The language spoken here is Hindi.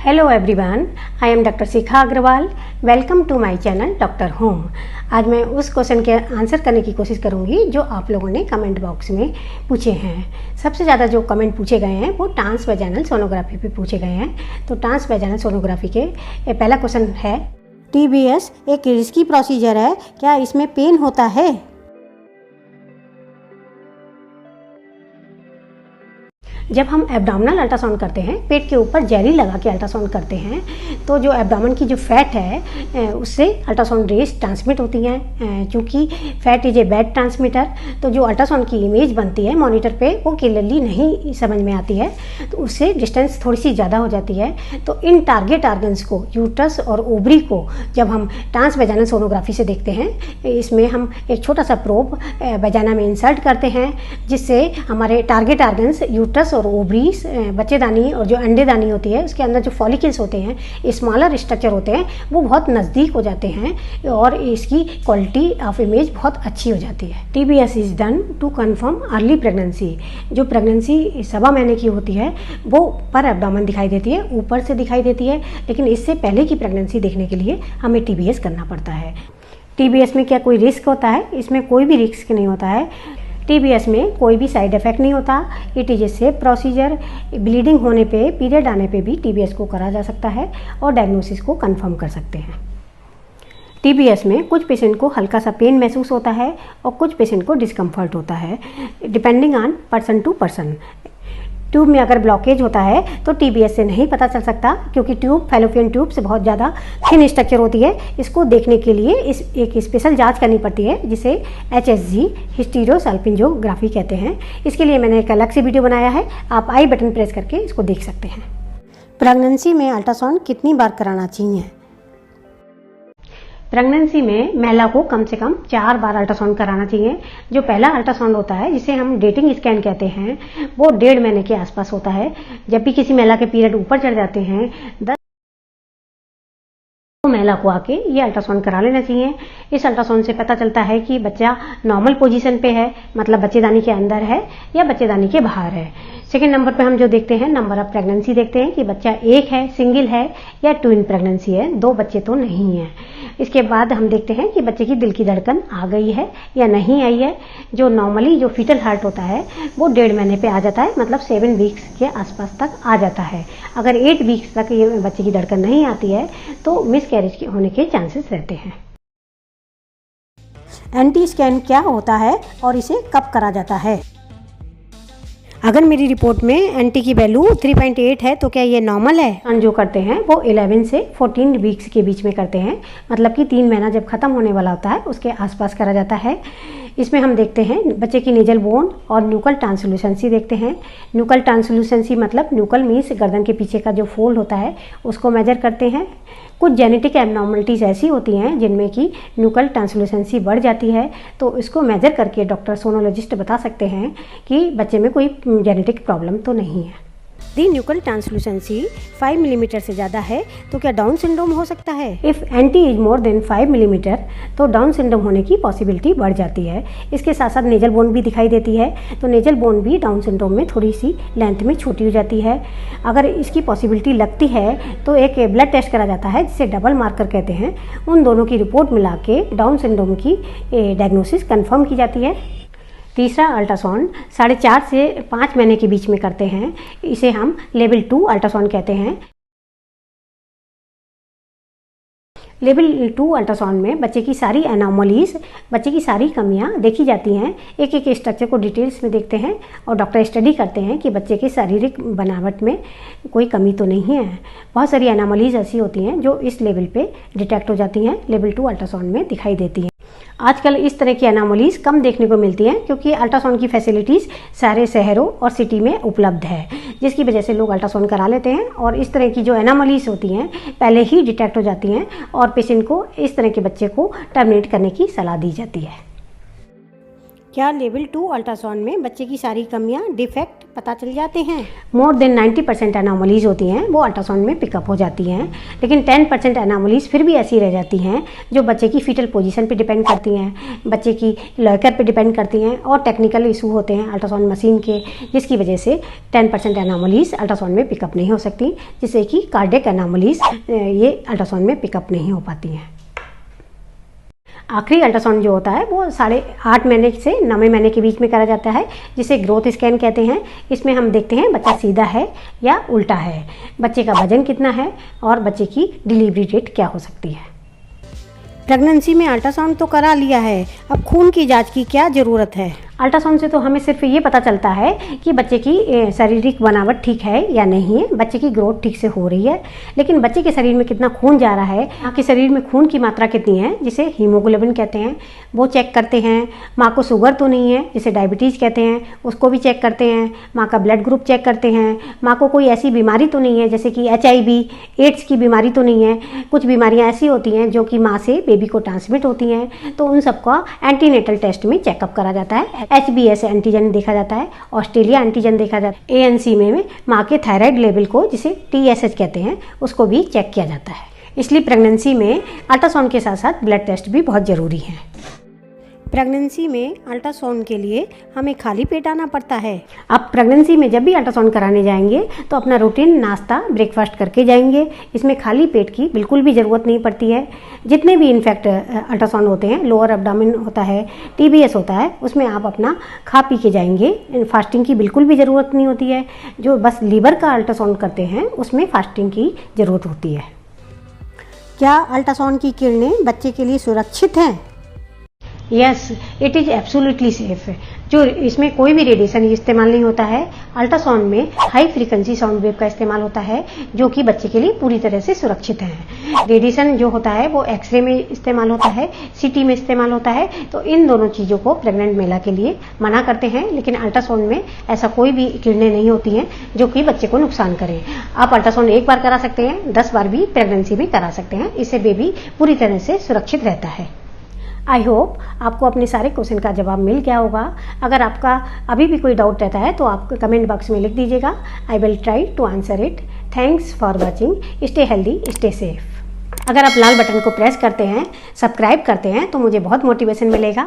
Hello everyone, I am doctor Shikha Agrawal. Welcome to my channel doctor home. आज मैं उस क्वेश्चन के आंसर करने की कोशिश करूंगी जो आप लोगों ने कमेंट बॉक्स में पूछे हैं। सबसे ज़्यादा जो कमेंट पूछे गए हैं वो ट्रांसवैजानल सोनोग्राफी पे पूछे गए हैं। तो ट्रांसवैजानल सोनोग्राफी के पहला क्वेश्चन है, TBS एक रिस्की प्रोसीजर है, क्या इसमें पेन होता है? जब हम एब्डोमिनल अल्ट्रासाउंड करते हैं, पेट के ऊपर जेली लगा के अल्ट्रासाउंड करते हैं, तो जो एब्डोमेन की जो फैट है उससे अल्ट्रासाउंड रेज ट्रांसमिट होती हैं। क्योंकि fat is a bad transmitter, तो जो अल्ट्रासाउंड की इमेज बनती है मॉनिटर पे वो क्लियरली नहीं समझ में आती है, तो उससे डिस्टेंस थोड़ी सी ज़्यादा हो जाती है। तो इन टारगेट ऑर्गन्स को, यूट्रस और ओवरी को, जब हम ट्रांसवैजानल सोनोग्राफी से देखते हैं, इसमें हम एक छोटा सा प्रोब वैजाना में इंसर्ट करते हैं, जिससे हमारे टारगेट ऑर्गन्स यूट्रस और ओवरीज, बच्चेदानी और जो अंडेदानी होती है उसके अंदर जो फॉलिकल्स होते हैं, स्मॉलर स्ट्रक्चर होते हैं, वो बहुत नज़दीक हो जाते हैं और इसकी क्वालिटी ऑफ इमेज बहुत अच्छी हो जाती है। TBS is done to confirm early pregnancy. जो प्रेगनेंसी 1.25 महीने की होती है वो पर एब्डोमेन दिखाई देती है, ऊपर से दिखाई देती है, लेकिन इससे पहले की प्रेगनेंसी देखने के लिए हमें TBS करना पड़ता है। TBS में क्या कोई रिस्क होता है? इसमें कोई भी रिस्क नहीं होता है। TBS में कोई भी साइड इफेक्ट नहीं होता। It is a safe procedure. Bleeding होने पे, पीरियड आने पे भी TBS को करा जा सकता है और डायग्नोसिस को कंफर्म कर सकते हैं। TBS में कुछ पेशेंट को हल्का सा पेन महसूस होता है और कुछ पेशेंट को डिस्कम्फर्ट होता है, depending on person to person. Tube में अगर ब्लॉकेज होता है तो TBS से नहीं पता चल सकता, क्योंकि ट्यूब फैलोपियन ट्यूब से बहुत ज़्यादा थिन स्ट्रक्चर होती है। इसको देखने के लिए एक स्पेशल जांच करनी पड़ती है, जिसे HSG हिस्टीरोसल्पिंजोग्राफी कहते हैं। इसके लिए मैंने एक अलग से वीडियो बनाया है, आप आई बटन प्रेस करके इसको देख सकते हैं। प्रेगनेंसी में अल्ट्रासाउंड कितनी बार कराना चाहिए? प्रेगनेंसी में महिला को कम से कम 4 बार अल्ट्रासाउंड कराना चाहिए। जो पहला अल्ट्रासाउंड होता है, जिसे हम डेटिंग स्कैन कहते हैं, वो 1.5 महीने के आसपास होता है। जब भी किसी महिला के पीरियड ऊपर चढ़ जाते हैं, 10 महिला को आके ये अल्ट्रासाउंड करा लेना चाहिए। इस अल्ट्रासाउंड से पता चलता है कि बच्चा नॉर्मल पोजीशन पे है, मतलब बच्चेदानी के अंदर है या बच्चेदानी के बाहर है। सेकेंड नंबर पे हम जो देखते हैं, नंबर ऑफ प्रेगनेंसी देखते हैं कि बच्चा एक है, सिंगल है या ट्विन प्रेगनेंसी है, 2 बच्चे तो नहीं है। इसके बाद हम देखते हैं कि बच्चे की दिल की धड़कन आ गई है या नहीं आई है। जो नॉर्मली जो फीटल हार्ट होता है वो 1.5 महीने पे आ जाता है, मतलब 7 वीक्स के आसपास तक आ जाता है। अगर 8 वीक्स तक ये बच्चे की धड़कन नहीं आती है तो मिसकैरेज होने के चांसेस रहते हैं। एंटी स्कैन क्या होता है और इसे कब करा जाता है? अगर मेरी रिपोर्ट में एंटी की वैल्यू 3.8 है तो क्या ये नॉर्मल है? जो करते हैं वो 11 से 14 वीक्स के बीच में करते हैं, मतलब कि 3 महीना जब खत्म होने वाला होता है उसके आसपास करा जाता है। इसमें हम देखते हैं बच्चे की नेजल बोन और न्यूकल ट्रांसलूसेंसी देखते हैं। न्यूकल ट्रांसलूसेंसी मतलब न्यूकल मीन्स गर्दन के पीछे का जो फोल्ड होता है उसको मेजर करते हैं। कुछ जेनेटिक एबनॉर्मलिटीज़ ऐसी होती हैं जिनमें कि न्यूकल ट्रांसलूसेंसी बढ़ जाती है, तो इसको मेजर करके डॉक्टर सोनोलॉजिस्ट बता सकते हैं कि बच्चे में कोई जेनेटिक प्रॉब्लम तो नहीं है। दी न्यूकल ट्रांसलूसेंसी 5 मिलीमीटर से ज़्यादा है तो क्या डाउन सिंड्रोम हो सकता है? If anti is more than 5 millimetre तो डाउन सिंड्रोम होने की पॉसिबिलिटी बढ़ जाती है। इसके साथ साथ नेजल बोन भी दिखाई देती है, तो नेजल बोन भी डाउन सिंड्रोम में थोड़ी सी लेंथ में छोटी हो जाती है। अगर इसकी पॉसिबिलिटी लगती है तो एक ब्लड टेस्ट करा जाता है, जिसे डबल मार्कर कहते हैं। उन दोनों की रिपोर्ट मिला के डाउन सिंड्रोम की डायग्नोसिस कन्फर्म की जाती है। तीसरा अल्ट्रासाउंड 4.5 से 5 महीने के बीच में करते हैं, इसे हम लेवल 2 अल्ट्रासाउंड कहते हैं। लेवल 2 अल्ट्रासाउंड में बच्चे की सारी एनॉमलीज, बच्चे की सारी कमियां देखी जाती हैं। एक एक स्ट्रक्चर को डिटेल्स में देखते हैं और डॉक्टर स्टडी करते हैं कि बच्चे के शारीरिक बनावट में कोई कमी तो नहीं है। बहुत सारी एनॉमलीज ऐसी होती हैं जो इस लेवल पे डिटेक्ट हो जाती हैं, लेवल 2 अल्ट्रासाउंड में दिखाई देती हैं। आजकल इस तरह की एनॉमलीज कम देखने को मिलती हैं, क्योंकि अल्ट्रासाउंड की फैसिलिटीज़ सारे शहरों और सिटी में उपलब्ध है, जिसकी वजह से लोग अल्ट्रासाउंड करा लेते हैं और इस तरह की जो एनॉमलीज होती हैं पहले ही डिटेक्ट हो जाती हैं और पेशेंट को इस तरह के बच्चे को टर्मिनेट करने की सलाह दी जाती है। क्या लेवल 2 अल्ट्रासाउंड में बच्चे की सारी कमियां, डिफेक्ट पता चल जाते हैं? मोर देन 90% एनामलीज होती हैं वो अल्ट्रासाउंड में पिकअप हो जाती हैं, लेकिन 10% एनामलीज फिर भी ऐसी रह जाती हैं जो बच्चे की फीटल पोजीशन पे डिपेंड करती हैं, बच्चे की लॉकर पे डिपेंड करती हैं और टेक्निकल इशू होते हैं अल्ट्रासाउंड मशीन के, जिसकी वजह से 10% एनामलीज अल्ट्रासाउंड में पिकअप नहीं हो सकती, जिससे कि कार्डियक एनामलीज ये अल्ट्रासाउंड में पिकअप नहीं हो पाती हैं। आखिरी अल्ट्रासाउंड जो होता है वो 8.5 महीने से 9वें महीने के बीच में करा जाता है, जिसे ग्रोथ स्कैन कहते हैं। इसमें हम देखते हैं बच्चा सीधा है या उल्टा है, बच्चे का वजन कितना है और बच्चे की डिलीवरी डेट क्या हो सकती है। प्रेगनेंसी में अल्ट्रासाउंड तो करा लिया है, अब खून की जांच की क्या ज़रूरत है? अल्ट्रासाउंड से तो हमें सिर्फ ये पता चलता है कि बच्चे की शारीरिक बनावट ठीक है या नहीं है, बच्चे की ग्रोथ ठीक से हो रही है, लेकिन बच्चे के शरीर में कितना खून जा रहा है, माँ के शरीर में खून की मात्रा कितनी है जिसे हीमोग्लोबिन कहते हैं, वो चेक करते हैं। माँ को शुगर तो नहीं है जिसे डायबिटीज़ कहते हैं, उसको भी चेक करते हैं। माँ का ब्लड ग्रुप चेक करते हैं। माँ को कोई ऐसी बीमारी तो नहीं है जैसे कि HIV, एड्स की बीमारी तो नहीं है। कुछ बीमारियाँ ऐसी होती हैं जो कि माँ से बेबी को ट्रांसमिट होती हैं, तो उन सबका एंटीनेटल टेस्ट में चेकअप करा जाता है। HbS एंटीजन देखा जाता है, ऑस्ट्रेलिया एंटीजन देखा जाता है, ANC में माँ के थायराइड लेवल को जिसे TSH कहते हैं उसको भी चेक किया जाता है। इसलिए प्रेगनेंसी में अल्ट्रासाउंड के साथ साथ ब्लड टेस्ट भी बहुत ज़रूरी है। प्रेगनेंसी में अल्ट्रासाउंड के लिए हमें खाली पेट आना पड़ता है। आप प्रेगनेंसी में जब भी अल्ट्रासाउंड कराने जाएंगे तो अपना रूटीन नाश्ता ब्रेकफास्ट करके जाएंगे, इसमें खाली पेट की बिल्कुल भी ज़रूरत नहीं पड़ती है। जितने भी इनफैक्ट अल्ट्रासाउंड होते हैं, लोअर एब्डोमेन होता है, TBS होता है, उसमें आप अपना खा पी के जाएंगे, फास्टिंग की बिल्कुल भी ज़रूरत नहीं होती है। जो बस लीवर का अल्ट्रासाउंड करते हैं उसमें फास्टिंग की ज़रूरत होती है। क्या अल्ट्रासाउंड की किरणें बच्चे के लिए सुरक्षित हैं? Yes, it is absolutely safe. जो इसमें कोई भी रेडिएशन इस्तेमाल नहीं होता है। अल्ट्रासाउंड में हाई फ्रीक्वेंसी साउंड वेव का इस्तेमाल होता है जो कि बच्चे के लिए पूरी तरह से सुरक्षित है। रेडिएशन जो होता है वो एक्सरे में इस्तेमाल होता है, CT में इस्तेमाल होता है, तो इन दोनों चीज़ों को प्रेग्नेंट महिला के लिए मना करते हैं, लेकिन अल्ट्रासाउंड में ऐसा कोई भी किरणें नहीं होती हैं जो कि बच्चे को नुकसान करें। आप अल्ट्रासाउंड एक बार करा सकते हैं, 10 बार भी प्रेगनेंसी में करा सकते हैं, इससे बेबी पूरी तरह से सुरक्षित रहता है। आई होप आपको अपने सारे क्वेश्चन का जवाब मिल गया होगा। अगर आपका अभी भी कोई डाउट रहता है तो आप कमेंट बॉक्स में लिख दीजिएगा। I will try to answer it. Thanks for watching. Stay healthy, stay safe. अगर आप लाल बटन को प्रेस करते हैं, सब्सक्राइब करते हैं तो मुझे बहुत मोटिवेशन मिलेगा।